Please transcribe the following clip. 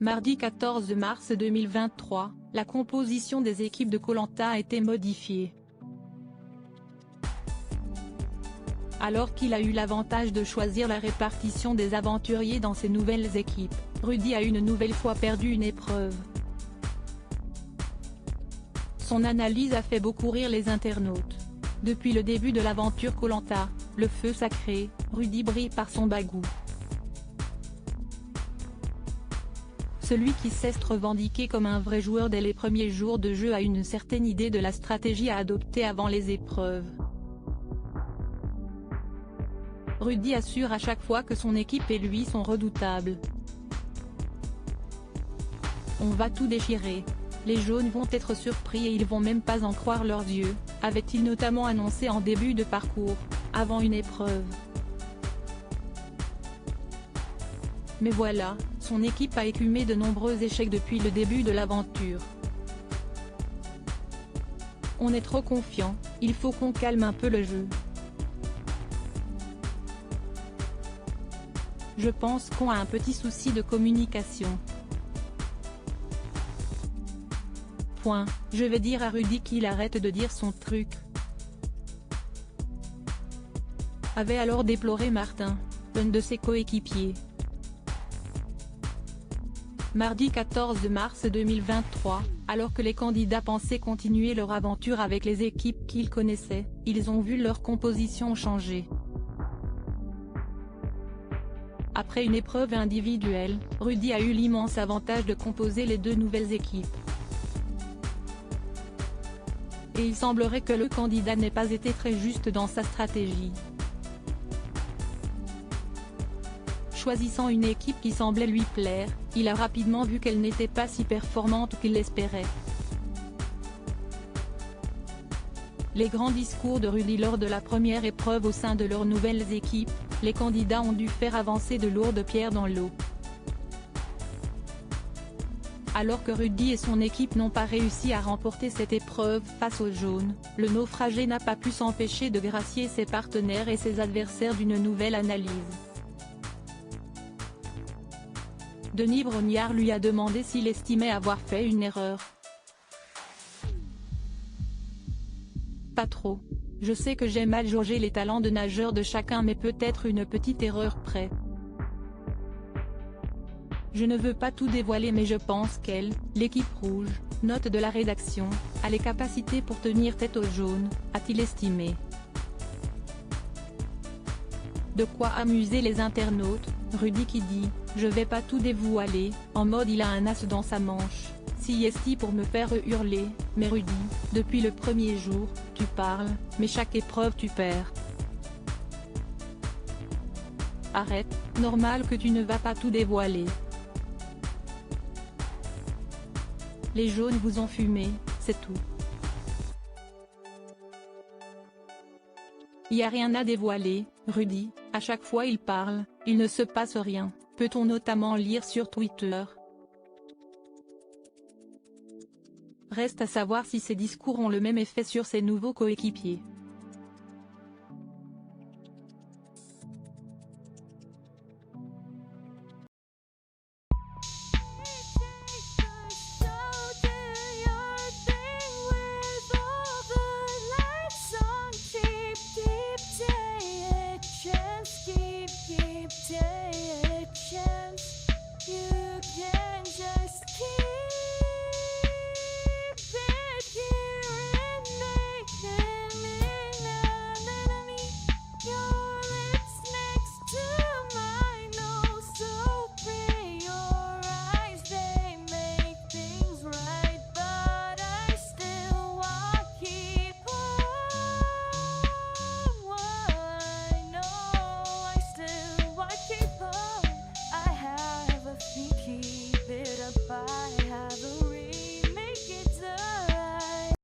Mardi 14 mars 2023, la composition des équipes de Koh-Lanta a été modifiée. Alors qu'il a eu l'avantage de choisir la répartition des aventuriers dans ses nouvelles équipes, Rudy a une nouvelle fois perdu une épreuve. Son analyse a fait beaucoup rire les internautes. Depuis le début de l'aventure Koh-Lanta, le feu sacré, Rudy brille par son bagou. Celui qui sait se revendiquer comme un vrai joueur dès les premiers jours de jeu a une certaine idée de la stratégie à adopter avant les épreuves. Rudy assure à chaque fois que son équipe et lui sont redoutables. On va tout déchirer. Les jaunes vont être surpris et ils vont même pas en croire leurs yeux, avait-il notamment annoncé en début de parcours, avant une épreuve. Mais voilà, son équipe a écumé de nombreux échecs depuis le début de l'aventure. On est trop confiant, il faut qu'on calme un peu le jeu. Je pense qu'on a un petit souci de communication. Point, je vais dire à Rudy qu'il arrête de dire son truc. Avait alors déploré Martin, un de ses coéquipiers. Mardi 14 mars 2023, alors que les candidats pensaient continuer leur aventure avec les équipes qu'ils connaissaient, ils ont vu leur composition changer. Après une épreuve individuelle, Rudy a eu l'immense avantage de composer les deux nouvelles équipes. Et il semblerait que le candidat n'ait pas été très juste dans sa stratégie. Choisissant une équipe qui semblait lui plaire, il a rapidement vu qu'elle n'était pas si performante qu'il l'espérait. Les grands discours de Rudy lors de la première épreuve au sein de leurs nouvelles équipes, les candidats ont dû faire avancer de lourdes pierres dans l'eau. Alors que Rudy et son équipe n'ont pas réussi à remporter cette épreuve face aux jaunes, le naufragé n'a pas pu s'empêcher de gracier ses partenaires et ses adversaires d'une nouvelle analyse. Denis Brognard lui a demandé s'il estimait avoir fait une erreur. Pas trop. Je sais que j'ai mal jaugé les talents de nageur de chacun mais peut-être une petite erreur près. Je ne veux pas tout dévoiler mais je pense qu'elle, l'équipe rouge, note de la rédaction, a les capacités pour tenir tête aux jaunes, a-t-il estimé. De quoi amuser les internautes, Rudy qui dit « Je vais pas tout dévoiler », en mode il a un as dans sa manche, si est-il pour me faire hurler, mais Rudy, depuis le premier jour, tu parles, mais chaque épreuve tu perds. Arrête, normal que tu ne vas pas tout dévoiler. Les jaunes vous ont fumé, c'est tout. Y a rien à dévoiler, Rudy, à chaque fois il parle, il ne se passe rien, peut-on notamment lire sur Twitter. Reste à savoir si ces discours ont le même effet sur ses nouveaux coéquipiers.